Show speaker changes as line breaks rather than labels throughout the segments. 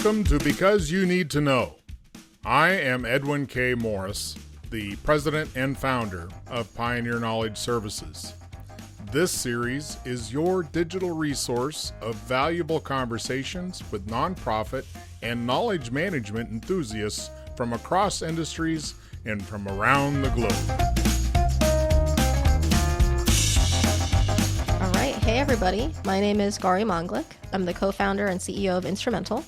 Welcome to Because You Need to Know. I am Edwin K. Morris, the president and founder of Pioneer Knowledge Services. This series is your digital resource of valuable conversations with nonprofit and knowledge management enthusiasts from across industries and from around the globe.
All right. Hey, everybody. My name is Gauri. I'm the co-founder and CEO of Instrumentl.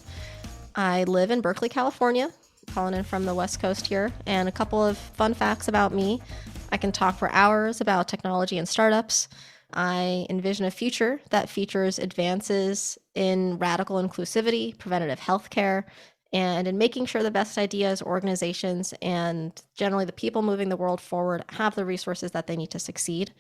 I live in Berkeley, California, calling in from the West Coast here. And a couple of fun facts about me. I can talk for hours about technology and startups. I envision a future that features advances in radical inclusivity, preventative healthcare, and in making sure the best ideas, organizations, and generally the people moving the world forward have the resources that they need to succeed.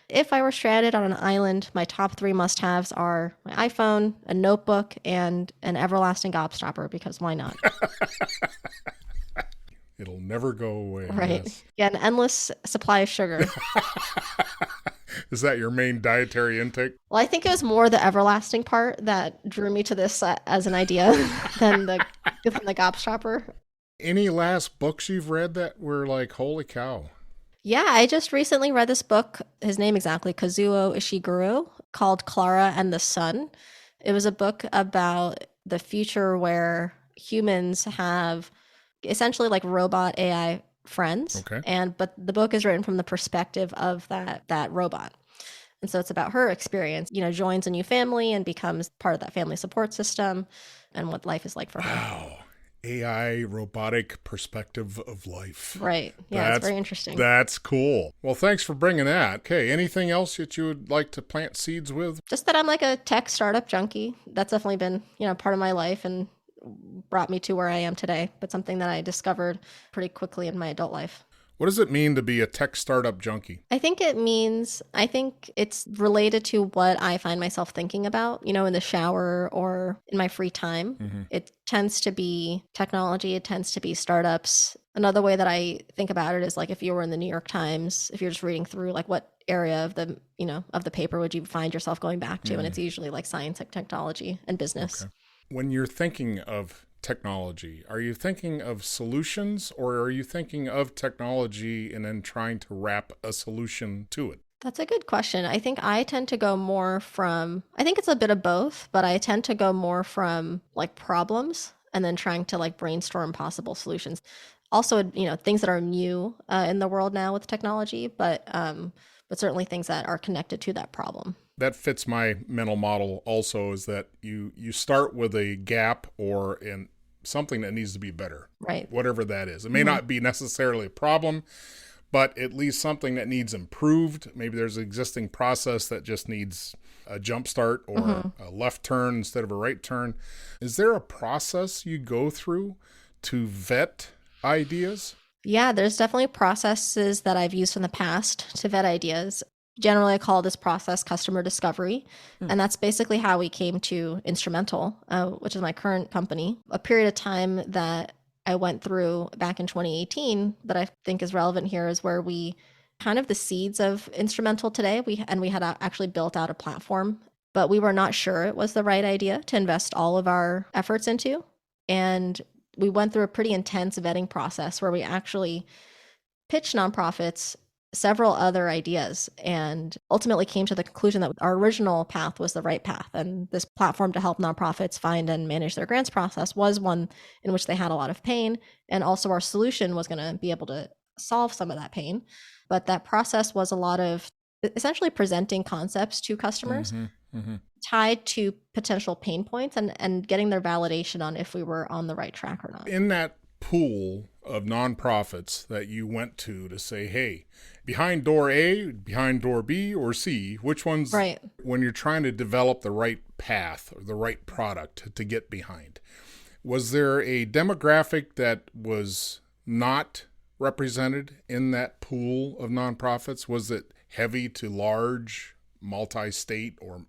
If I were stranded on an island, my top 3 must-haves are my iPhone, a notebook, and an everlasting gobstopper, because why not?
It'll never go away.
Right.
Yes.
Yeah, an endless supply of sugar.
Is that your main dietary intake?
Well, I think it was more the everlasting part that drew me to this as an idea than the gobstopper.
Any last books you've read that were like, holy cow?
Yeah, I just recently read this book, his name exactly, Kazuo Ishiguro, called Clara and the Sun. It was a book about the future where humans have essentially like robot AI friends.
Okay.
But the book is written from the perspective of that robot. And so it's about her experience, joins a new family and becomes part of that family support system and what life is like for her.
Wow. AI robotic perspective of life.
Right. Yeah, it's very interesting.
That's cool. Well, thanks for bringing that. Okay, anything else that you would like to plant seeds with?
Just that I'm like a tech startup junkie. That's definitely been, part of my life and brought me to where I am today, but something that I discovered pretty quickly in my adult life.
What does it mean to be a tech startup junkie?
I think it's related to what I find myself thinking about, in the shower or in my free time.
Mm-hmm.
It tends to be technology. It tends to be startups. Another way that I think about it is like if you were in the New York Times, if you're just reading through like what area of the paper would you find yourself going back to? And it's usually like science and technology and business.
Okay. When you're thinking of technology, are you thinking of solutions or are you thinking of technology and then trying to wrap a solution to it?
That's a good question. I think I tend to go more I think it's a bit of both, but I tend to go more from like problems and then trying to like brainstorm possible solutions. Also, things that are new in the world now with technology, but certainly things that are connected to that problem.
That fits my mental model also, is that you start with a gap or in something that needs to be better.
Right.
Whatever that is. It may not be necessarily a problem, but at least something that needs improved. Maybe there's an existing process that just needs a jump start or a left turn instead of a right turn. Is there a process you go through to vet ideas?
Yeah, there's definitely processes that I've used in the past to vet ideas. Generally, I call this process customer discovery. And that's basically how we came to Instrumentl, which is my current company. A period of time that I went through back in 2018 that I think is relevant here is where we kind of the seeds of Instrumentl today. We had actually built out a platform, but we were not sure it was the right idea to invest all of our efforts into. And we went through a pretty intense vetting process where we actually pitched nonprofits several other ideas and ultimately came to the conclusion that our original path was the right path. And this platform to help nonprofits find and manage their grants process was one in which they had a lot of pain. And also our solution was going to be able to solve some of that pain. But that process was a lot of essentially presenting concepts to customers tied to potential pain points and getting their validation on if we were on the right track or not.
In that pool of nonprofits that you went to say, hey, behind door A, behind door B or C, which one's
right?
When you're trying to develop the right path or the right product to get behind, was there a demographic that was not represented in that pool of nonprofits? Was it heavy to large, multi-state or,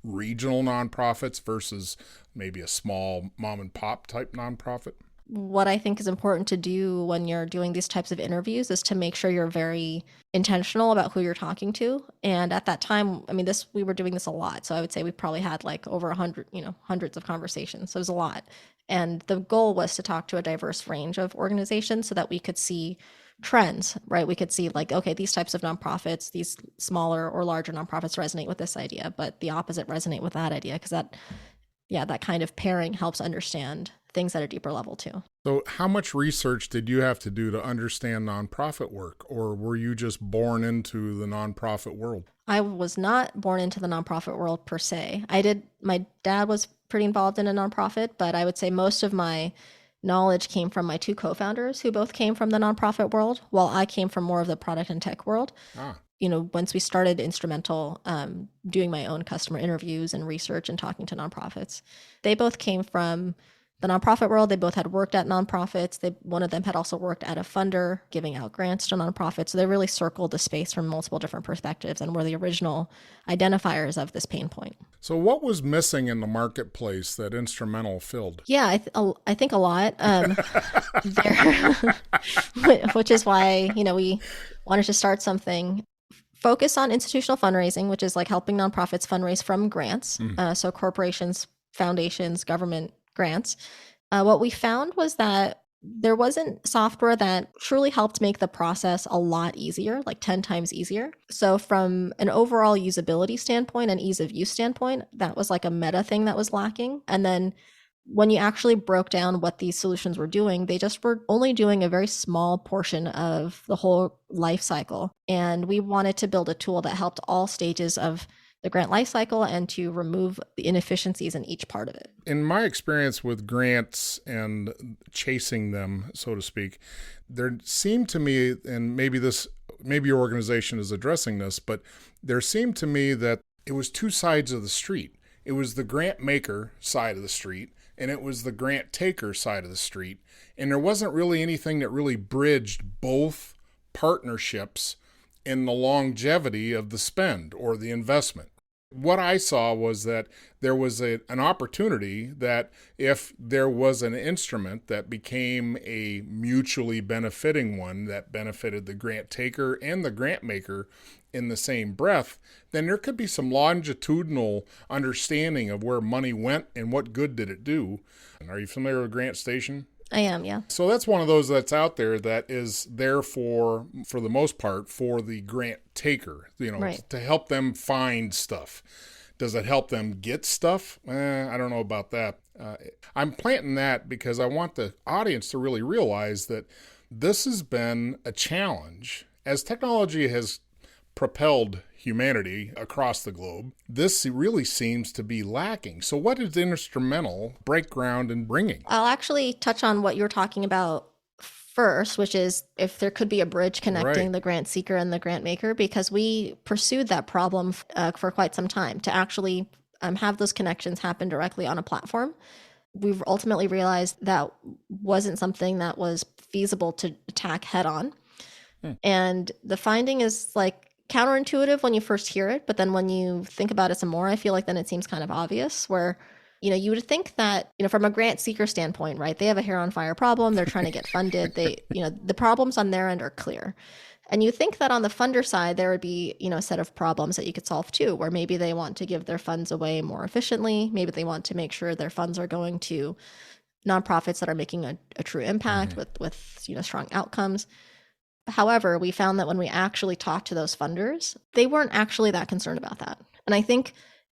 regional nonprofits versus maybe a small mom and pop type nonprofit?
What I think is important to do when you're doing these types of interviews is to make sure you're very intentional about who you're talking to. And at that time, I mean, we were doing this a lot. So I would say we probably had like over 100, hundreds of conversations. So it was a lot. And the goal was to talk to a diverse range of organizations so that we could see trends, right? We could see like, okay, these types of nonprofits, these smaller or larger nonprofits resonate with this idea, but the opposite resonate with that idea, because that kind of pairing helps understand things at a deeper level too.
So how much research did you have to do to understand nonprofit work, or were you just born into the nonprofit world?
I was not born into the nonprofit world per se. My dad was pretty involved in a nonprofit, but I would say most of my knowledge came from my two co-founders who both came from the nonprofit world, while I came from more of the product and tech world. Once we started Instrumentl, doing my own customer interviews and research and talking to nonprofits, they both came from the nonprofit world. They both had worked at nonprofits. One of them had also worked at a funder giving out grants to nonprofits. So they really circled the space from multiple different perspectives and were the original identifiers of this pain point.
So what was missing in the marketplace that Instrumentl filled?
Yeah, I think a lot, which is why, we wanted to start something. Focus on institutional fundraising, which is like helping nonprofits fundraise from grants. So corporations, foundations, government grants. What we found was that there wasn't software that truly helped make the process a lot easier, like 10 times easier. So from an overall usability standpoint and ease of use standpoint, that was like a meta thing that was lacking. And then when you actually broke down what these solutions were doing, they just were only doing a very small portion of the whole life cycle. And we wanted to build a tool that helped all stages of the grant life cycle and to remove the inefficiencies in each part of it.
In my experience with grants and chasing them, so to speak, there seemed to me, and maybe your organization is addressing this, but there seemed to me that it was two sides of the street. It was the grant maker side of the street, and it was the grant taker side of the street. And there wasn't really anything that really bridged both partnerships in the longevity of the spend or the investment. What I saw was that there was an opportunity that if there was an instrument that became a mutually benefiting one that benefited the grant taker and the grant maker in the same breath, then there could be some longitudinal understanding of where money went and what good did it do. Are you familiar with Grant Station?
I am, yeah.
So that's one of those that's out there that is there for the most part, for the grant taker,
Right.
to help them find stuff. Does it help them get stuff? I don't know about that. I'm planting that because I want the audience to really realize that this has been a challenge. As technology has propelled humanity across the globe, this really seems to be lacking. So what is Instrumentl break ground in bringing?
I'll actually touch on what you're talking about first, which is if there could be a bridge connecting the grant seeker and the grant maker, because we pursued that problem for quite some time to actually have those connections happen directly on a platform. We've ultimately realized that wasn't something that was feasible to attack head on. And the finding is like counterintuitive when you first hear it, but then when you think about it some more, I feel like then it seems kind of obvious where, you would think that, from a grant seeker standpoint, right, they have a hair on fire problem, they're trying to get funded, the problems on their end are clear. And you think that on the funder side, there would be, a set of problems that you could solve too, where maybe they want to give their funds away more efficiently. Maybe they want to make sure their funds are going to nonprofits that are making a true impact with strong outcomes. However, we found that when we actually talked to those funders, they weren't actually that concerned about that. And I think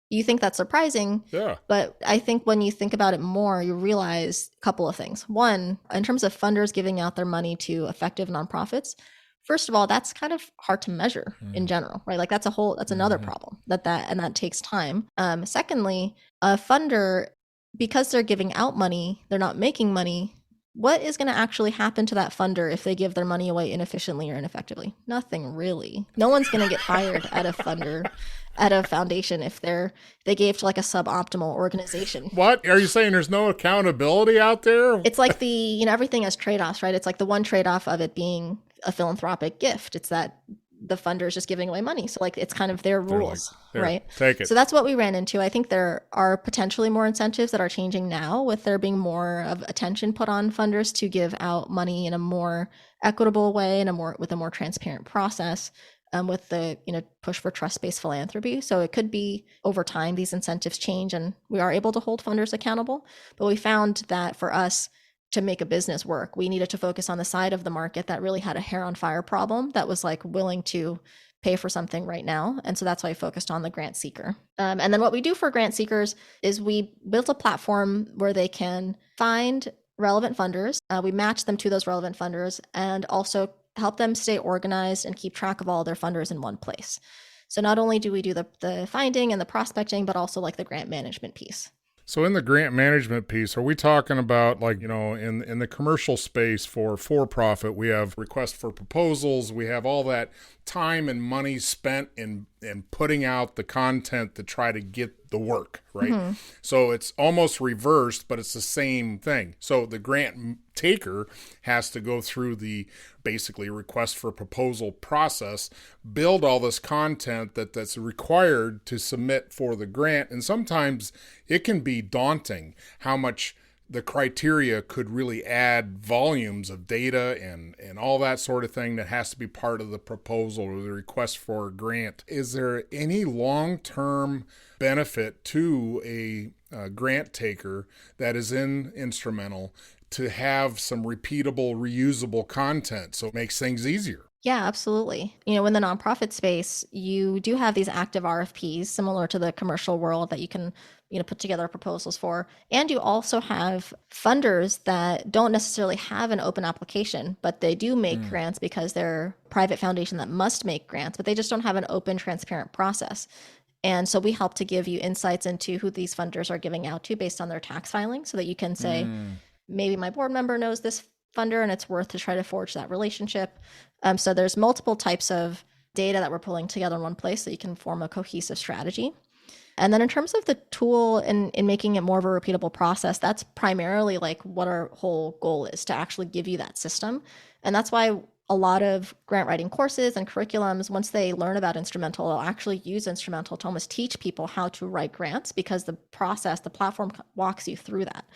you think that's surprising, but I think when you think about it more, you realize a couple of things. One, in terms of funders giving out their money to effective nonprofits, first of all, that's kind of hard to measure in general, right? Like that's another problem that takes time. Secondly, a funder, because they're giving out money, they're not making money. What is going to actually happen to that funder if they give their money away inefficiently or ineffectively? Nothing really. No one's going to get fired at a funder, at a foundation if they gave to like a suboptimal organization.
What? Are you saying there's no accountability out there?
It's like everything has trade-offs, right? It's like the one trade-off of it being a philanthropic gift. It's that the funder is just giving away money. So like it's kind of their
They're
rules,
like, "Here,
right?
take it."
So that's what we ran into. I think there are potentially more incentives that are changing now with there being more of attention put on funders to give out money in a more equitable way and with a more transparent process. With the push for trust-based philanthropy. So it could be over time these incentives change and we are able to hold funders accountable. But we found that for us to make a business work, we needed to focus on the side of the market that really had a hair on fire problem that was like willing to pay for something right now. And so that's why I focused on the grant seeker. And then what we do for grant seekers is we built a platform where they can find relevant funders. We match them to those relevant funders and also help them stay organized and keep track of all their funders in one place. So not only do we do the finding and the prospecting, but also like the grant management piece.
So in the grant management piece, are we talking about like, in the commercial space for-profit, we have requests for proposals, we have all that time and money spent in putting out the content to try to get the work, right? Mm-hmm. So it's almost reversed, but it's the same thing. So the grant taker has to go through the basically request for proposal process, build all this content that's required to submit for the grant. And sometimes it can be daunting how much the criteria could really add volumes of data and all that sort of thing that has to be part of the proposal or the request for a grant. Is there any long-term benefit to a grant taker that is in Instrumentl to have some repeatable, reusable content so it makes things easier?
Yeah, absolutely. In the nonprofit space, you do have these active RFPs similar to the commercial world that you can, put together proposals for. And you also have funders that don't necessarily have an open application, but they do make grants because they're a private foundation that must make grants, but they just don't have an open, transparent process. And so we help to give you insights into who these funders are giving out to based on their tax filing so that you can say, maybe my board member knows this funder and it's worth to try to forge that relationship. So there's multiple types of data that we're pulling together in one place so you can form a cohesive strategy. And then in terms of the tool in making it more of a repeatable process, that's primarily like what our whole goal is, to actually give you that system. And that's why a lot of grant writing courses and curriculums, once they learn about Instrumentl, they'll actually use Instrumentl to almost teach people how to write grants because the platform walks you through that.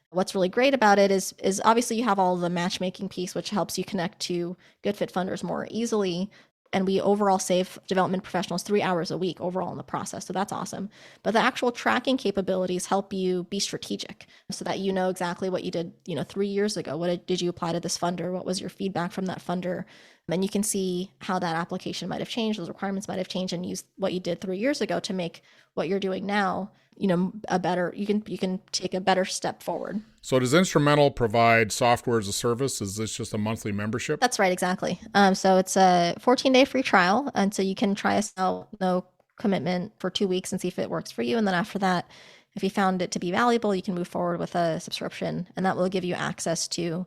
What's really great about it is obviously you have all the matchmaking piece, which helps you connect to good fit funders more easily. And we overall save development professionals 3 hours a week overall in the process. So that's awesome. But the actual tracking capabilities help you be strategic so that you know exactly what you did, 3 years ago. What did you apply to this funder? What was your feedback from that funder? And you can see how that application might have changed, those requirements might have changed, and use what you did 3 years ago to make what you're doing now, a better, you can take a better step forward.
So does Instrumentl provide software as a service? Is this just a monthly membership?
That's right, exactly. So it's a 14-day free trial. And so you can try us out, no commitment, for 2 weeks and see if it works for you. And then after that, if you found it to be valuable, you can move forward with a subscription. And that will give you access to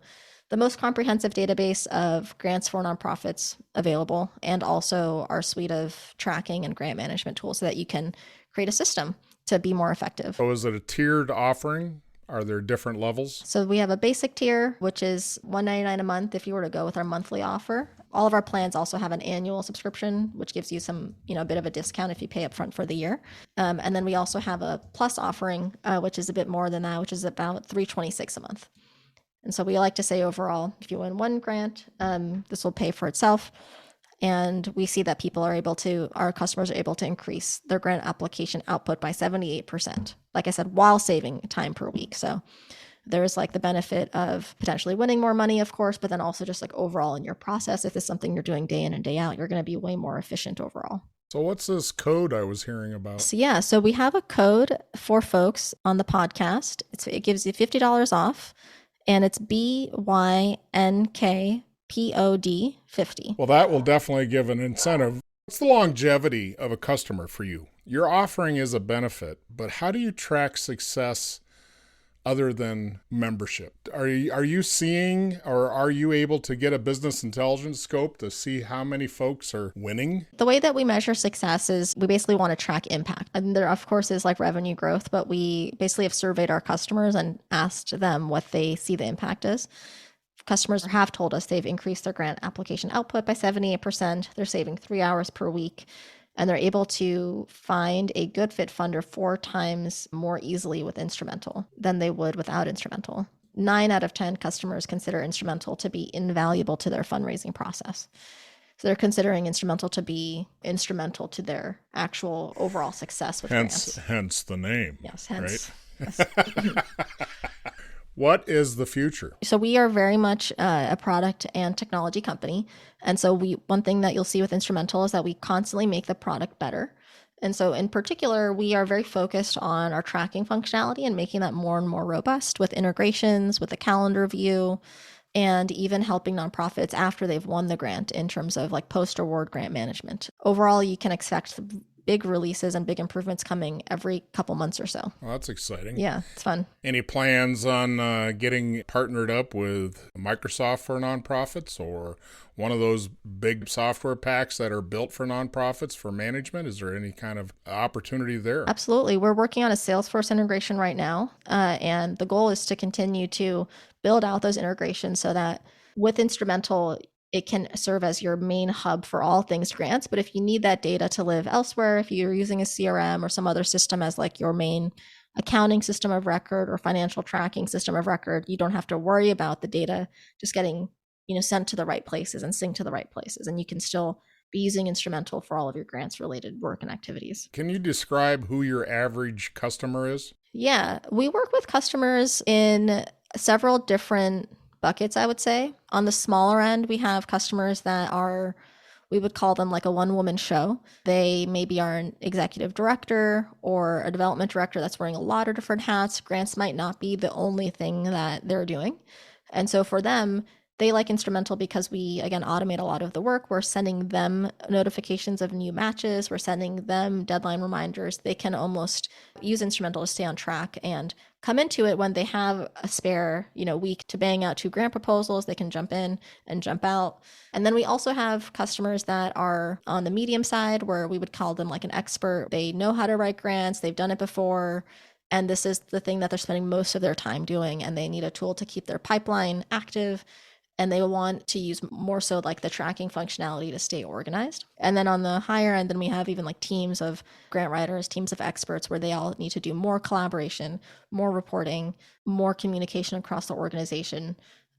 the most comprehensive database of grants for nonprofits available, and also our suite of tracking and grant management tools so that you can create a system to be more effective.
So is it a tiered offering? Are there different levels?
So we have a basic tier, which is $199 a month if you were to go with our monthly offer. All of our plans also have an annual subscription, which gives you some, a bit of a discount if you pay upfront for the year. And then we also have a plus offering, which is a bit more than that, which is about $326 a month. And so we like to say overall, if you win one grant, this will pay for itself. And we see that our customers are able to increase their grant application output by 78%, like I said, while saving time per week. So there's like the benefit of potentially winning more money, of course, but then also just like overall in your process, if it's something you're doing day in and day out, you're going to be way more efficient overall.
So what's this code I was hearing about?
So we have a code for folks on the podcast. It gives you $50 off, and it's BYNK POD 50.
Well, that will definitely give an incentive. What's the longevity of a customer for you? Your offering is a benefit, but how do you track success other than membership? Are you seeing, or are you able to get a business intelligence scope to see how many folks are winning?
The way that we measure success is we basically want to track impact. And there, of course, is like revenue growth, but we basically have surveyed our customers and asked them what they see the impact is. Customers have told us they've increased their grant application output by 78%. They're saving 3 hours per week, and they're able to find a good fit funder 4 times more easily with Instrumentl than they would without Instrumentl. 9 out of 10 customers consider Instrumentl to be invaluable to their fundraising process. So they're considering Instrumentl to be instrumental to their actual overall success with grants.
Hence the name.
Yes, hence.
Right?
Yes.
What is the future?
So we are very much a product and technology company. And so one thing that you'll see with Instrumentl is that we constantly make the product better. And so in particular, we are very focused on our tracking functionality and making that more and more robust with integrations, with the calendar view, and even helping nonprofits after they've won the grant in terms of like post-award grant management. Overall, you can expect big releases and big improvements coming every couple months or so.
Well, that's exciting.
Yeah, it's fun.
Any plans on getting partnered up with Microsoft for nonprofits or one of those big software packs that are built for nonprofits for management? Is there any kind of opportunity there?
Absolutely. We're working on a Salesforce integration right now. And the goal is to continue to build out those integrations so that with Instrumentl, it can serve as your main hub for all things grants. But if you need that data to live elsewhere, if you're using a CRM or some other system as like your main accounting system of record or financial tracking system of record, you don't have to worry about the data just getting, sent to the right places and synced to the right places. And you can still be using Instrumentl for all of your grants related work and activities.
Can you describe who your average customer is?
Yeah, we work with customers in several different buckets, I would say. On the smaller end, we have customers that are, we would call them like a one-woman show. They maybe are an executive director or a development director that's wearing a lot of different hats. Grants might not be the only thing that they're doing. And so for them, they like Instrumentl because we, again, automate a lot of the work. We're sending them notifications of new matches. We're sending them deadline reminders. They can almost use Instrumentl to stay on track and come into it when they have a spare, week to bang out 2 grant proposals. They can jump in and jump out. And then we also have customers that are on the medium side where we would call them like an expert. They know how to write grants. They've done it before. And this is the thing that they're spending most of their time doing. And they need a tool to keep their pipeline active. And they want to use more so like the tracking functionality to stay organized. And then on the higher end, then we have even like teams of grant writers, teams of experts where they all need to do more collaboration, more reporting, more communication across the organization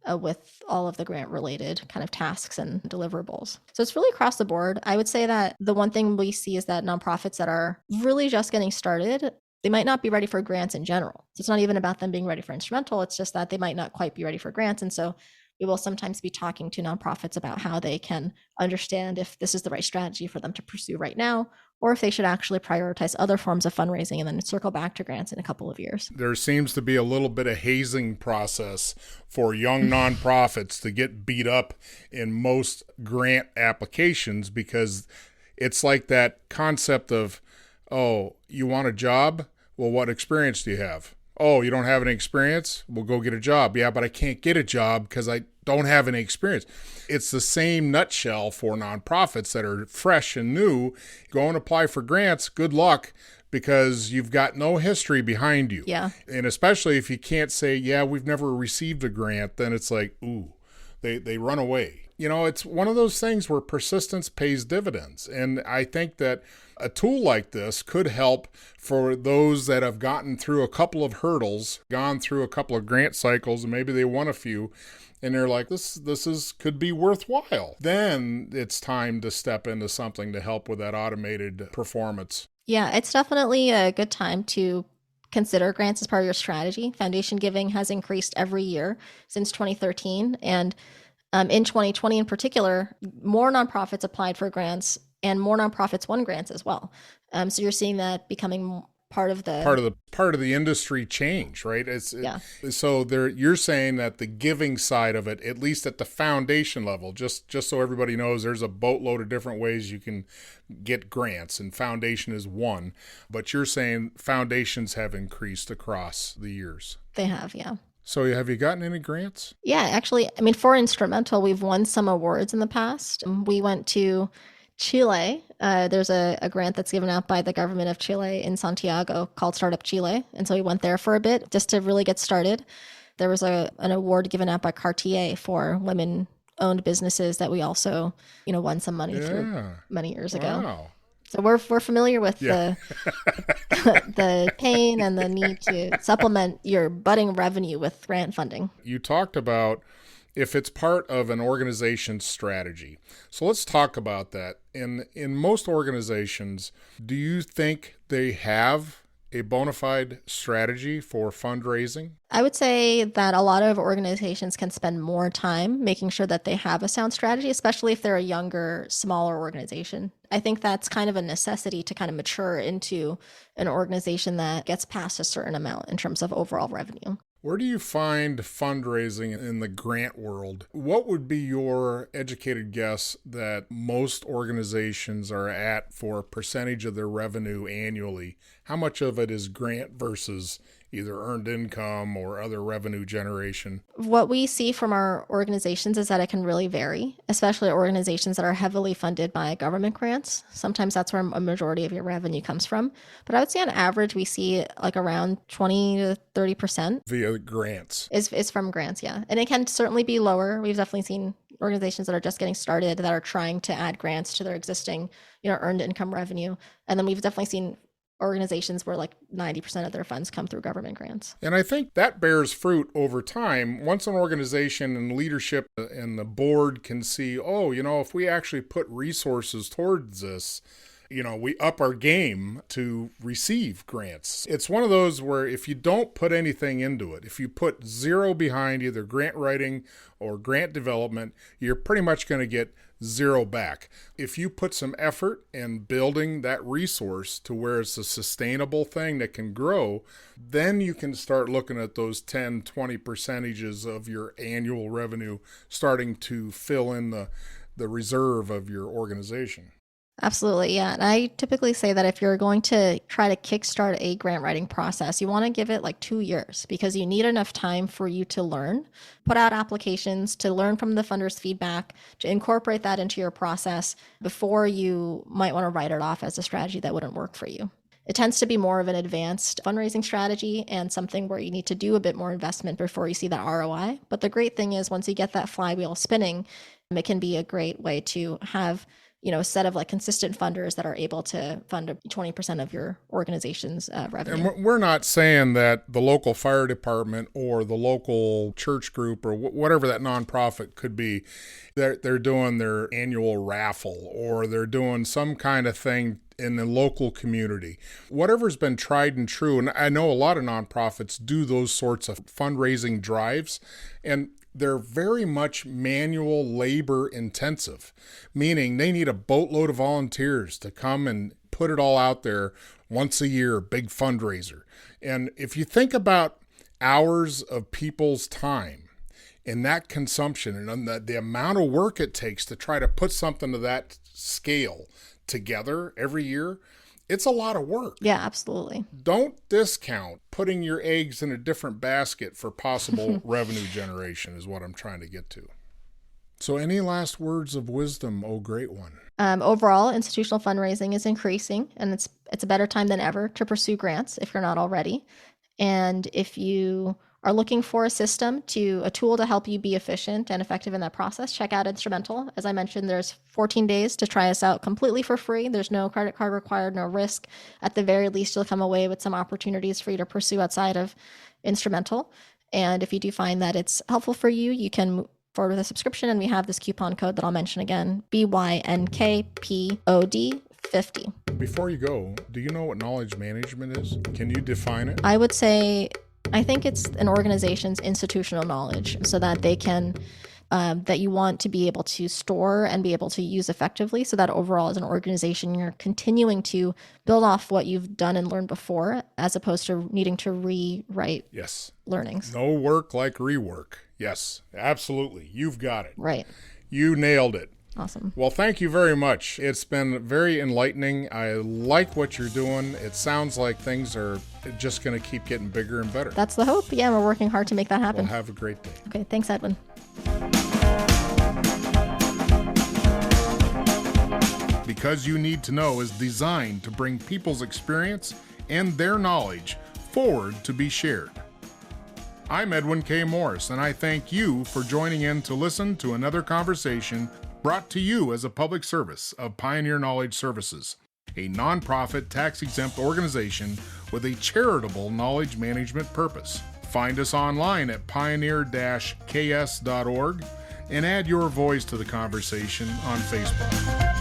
with all of the grant related kind of tasks and deliverables. So it's really across the board. I would say that the one thing we see is that nonprofits that are really just getting started, they might not be ready for grants in general. So it's not even about them being ready for Instrumentl. It's just that they might not quite be ready for grants. And so we will sometimes be talking to nonprofits about how they can understand if this is the right strategy for them to pursue right now, or if they should actually prioritize other forms of fundraising and then circle back to grants in a couple of years.
There seems to be a little bit of hazing process for young nonprofits to get beat up in most grant applications because it's like that concept of, oh, you want a job? Well, what experience do you have? Oh, you don't have any experience? Well, go get a job. Yeah, but I can't get a job because I don't have any experience. It's the same nutshell for nonprofits that are fresh and new. Go and apply for grants. Good luck because you've got no history behind you.
Yeah.
And especially if you can't say, yeah, we've never received a grant, then it's like, ooh, they run away. It's one of those things where persistence pays dividends. And I think that a tool like this could help for those that have gotten through a couple of hurdles, gone through a couple of grant cycles, and maybe they won a few, and they're like, this could be worthwhile. Then it's time to step into something to help with that automated performance.
Yeah, it's definitely a good time to consider grants as part of your strategy. Foundation giving has increased every year since 2013. And in 2020 in particular, more nonprofits applied for grants and more nonprofits won grants as well. So you're seeing that becoming part of the industry change, right?
So you're saying that the giving side of it, at least at the foundation level, just so everybody knows, there's a boatload of different ways you can get grants, and foundation is one. But you're saying foundations have increased across the years.
They have, yeah.
So have you gotten any grants?
Yeah, actually, for Instrumentl, we've won some awards in the past. We went to Chile. There's a grant that's given out by the government of Chile in Santiago called Startup Chile. And so we went there for a bit just to really get started. There was an award given out by Cartier for women-owned businesses that we also, won some money through many years ago.
Wow.
So we're familiar with the the pain and the need to supplement your budding revenue with grant funding.
You talked about if it's part of an organization's strategy. So let's talk about that. In most organizations, do you think they have a bona fide strategy for fundraising?
I would say that a lot of organizations can spend more time making sure that they have a sound strategy, especially if they're a younger, smaller organization. I think that's kind of a necessity to kind of mature into an organization that gets past a certain amount in terms of overall revenue.
Where do you find fundraising in the grant world? What would be your educated guess that most organizations are at for a percentage of their revenue annually? How much of it is grant versus either earned income or other revenue generation?
What we see from our organizations is that it can really vary, especially organizations that are heavily funded by government grants. Sometimes that's where a majority of your revenue comes from. But I would say on average, we see like around 20 to 30%
via grants.
Is from grants, yeah. And it can certainly be lower. We've definitely seen organizations that are just getting started that are trying to add grants to their existing, earned income revenue. And then we've definitely seen organizations where like 90% of their funds come through government grants.
And I think that bears fruit over time. Once an organization and leadership and the board can see, if we actually put resources towards this, we up our game to receive grants. It's one of those where if you don't put anything into it, if you put zero behind either grant writing or grant development, you're pretty much going to get zero back. If you put some effort in building that resource to where it's a sustainable thing that can grow, then you can start looking at those 10, 20 percentages of your annual revenue starting to fill in the reserve of your organization.
Absolutely, yeah. And I typically say that if you're going to try to kickstart a grant writing process, you want to give it like 2 years because you need enough time for you to learn, put out applications, to learn from the funders' feedback, to incorporate that into your process before you might want to write it off as a strategy that wouldn't work for you. It tends to be more of an advanced fundraising strategy and something where you need to do a bit more investment before you see that ROI. But the great thing is once you get that flywheel spinning, it can be a great way to have a set of like consistent funders that are able to fund 20% of your organization's revenue.
And we're not saying that the local fire department or the local church group or whatever that nonprofit could be, they're doing their annual raffle or they're doing some kind of thing in the local community. Whatever's been tried and true, and I know a lot of nonprofits do those sorts of fundraising drives, and they're very much manual labor intensive, meaning they need a boatload of volunteers to come and put it all out there once a year, big fundraiser. And if you think about hours of people's time and that consumption and the amount of work it takes to try to put something to that scale together every year, it's a lot of work.
Yeah, absolutely.
Don't discount putting your eggs in a different basket for possible revenue generation is what I'm trying to get to. So any last words of wisdom, oh great one?
Overall, institutional fundraising is increasing, and it's a better time than ever to pursue grants if you're not already. And if you are looking for a tool to help you be efficient and effective in that process, check out Instrumentl. As I mentioned, there's 14 days to try us out completely for free. There's no credit card required, no risk. At the very least, you'll come away with some opportunities for you to pursue outside of Instrumentl. And if you do find that it's helpful for you, you can move forward with a subscription. And we have this coupon code that I'll mention again, BYNKPOD 50.
Before you go, do you know what knowledge management is? Can you define it?
I would say, I think it's an organization's institutional knowledge so that they can, that you want to be able to store and be able to use effectively so that overall as an organization, you're continuing to build off what you've done and learned before as opposed to needing to rewrite learnings.
No work like rework. Yes, absolutely. You've got it.
Right.
You nailed it.
Awesome.
Well, thank you very much. It's been very enlightening. I like what you're doing. It sounds like things are just going to keep getting bigger and better.
That's the hope. Yeah, we're working hard to make that happen.
Well, have a great day.
Okay, thanks, Edwin.
Because You Need to Know is designed to bring people's experience and their knowledge forward to be shared. I'm Edwin K. Morris, and I thank you for joining in to listen to another conversation brought to you as a public service of Pioneer Knowledge Services, a nonprofit tax-exempt organization with a charitable knowledge management purpose. Find us online at pioneer-ks.org and add your voice to the conversation on Facebook.